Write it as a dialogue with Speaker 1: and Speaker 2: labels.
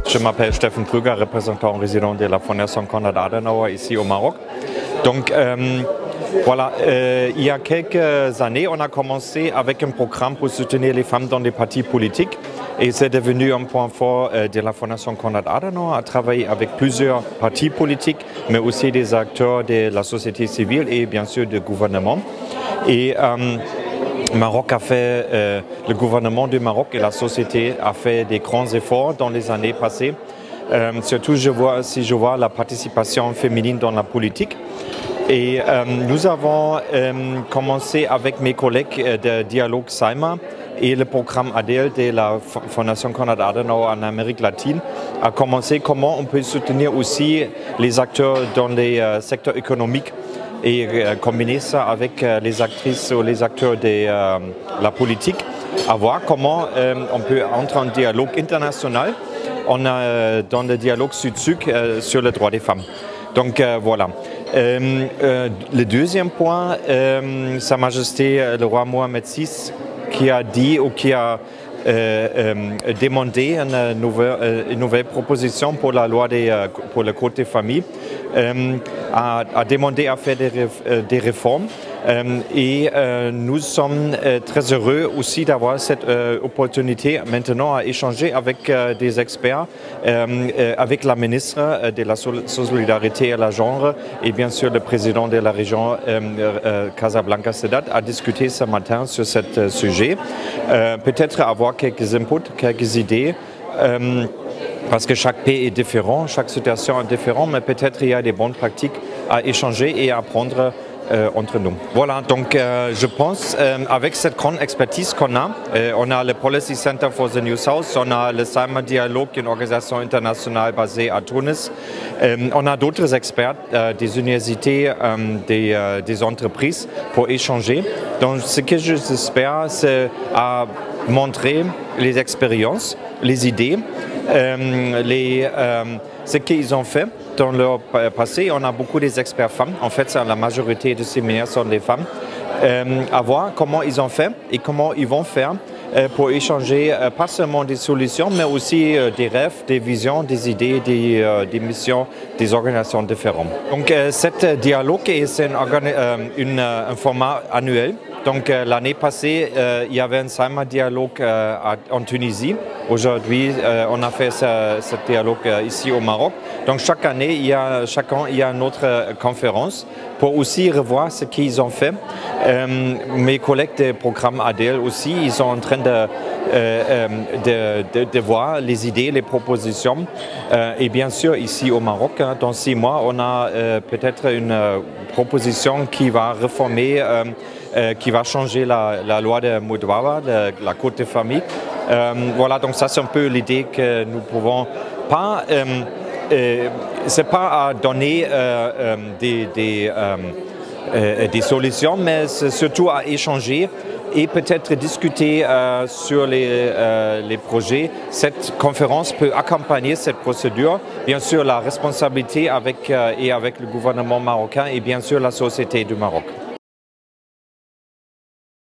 Speaker 1: Je m'appelle Steffen Krüger, représentant résident de la Fondation Konrad Adenauer ici au Maroc. Donc voilà, il y a quelques années, on a commencé avec un programme pour soutenir les femmes dans les partis politiques et c'est devenu un point fort de la Fondation Konrad Adenauer à travailler avec plusieurs partis politiques, mais aussi des acteurs de la société civile et bien sûr du gouvernement. Et Maroc a fait, le gouvernement du Maroc et la société a fait des grands efforts dans les années passées. Surtout, si je vois la participation féminine dans la politique. Et nous avons commencé avec mes collègues de Dialogue Saïma et le programme ADEL de la Fondation Konrad Adenauer en Amérique latine à commencer comment on peut soutenir aussi les acteurs dans les secteurs économiques et combiner ça avec les actrices ou les acteurs de la politique, à voir comment on peut entrer en dialogue international dans le dialogue sud-sud sur les droits des femmes. Donc voilà. Le deuxième point, Sa Majesté le roi Mohamed VI qui a dit ou qui a demandé une nouvelle proposition pour la loi pour le code des familles, a demandé à faire des réformes et nous sommes très heureux aussi d'avoir cette opportunité maintenant à échanger avec des experts, avec la ministre de la Solidarité et la Genre et bien sûr le président de la région Casablanca Cedar à discuter ce matin sur ce sujet. Peut-être avoir quelques inputs, quelques idées. Parce que chaque pays est différent, chaque situation est différente, mais peut-être il y a des bonnes pratiques à échanger et à apprendre entre nous. Voilà, donc je pense avec cette grande expertise qu'on a, on a le Policy Center for the New South, on a le Saïma Dialogue, une organisation internationale basée à Tunis, on a d'autres experts des universités, des entreprises pour échanger. Donc ce que j'espère, c'est à montrer les expériences, les idées, ce qu'ils ont fait dans leur passé. On a beaucoup des experts femmes. En fait, la majorité de ces séminaires sont des femmes. À voir comment ils ont fait et comment ils vont faire pour échanger pas seulement des solutions, mais aussi des rêves, des visions, des idées, des missions, des organisations différentes. Donc, cet dialogue, c'est un format annuel. Donc l'année passée, il y avait un Saïma Dialogue en Tunisie. Aujourd'hui, on a fait ce dialogue ici au Maroc. Donc chaque année, il y a une autre conférence pour aussi revoir ce qu'ils ont fait. Mes collègues du programme ADEL aussi, ils sont en train de voir les idées, les propositions. Et bien sûr, ici au Maroc, dans 6 mois, on a peut-être une proposition qui va réformer qui va changer la loi de Moudwawa, la code des familles. Voilà, donc ça c'est un peu l'idée que nous pouvons pas. C'est pas à donner des solutions, mais c'est surtout à échanger et peut-être discuter sur les projets. Cette conférence peut accompagner cette procédure. Bien sûr, la responsabilité avec le gouvernement marocain et bien sûr la société du Maroc.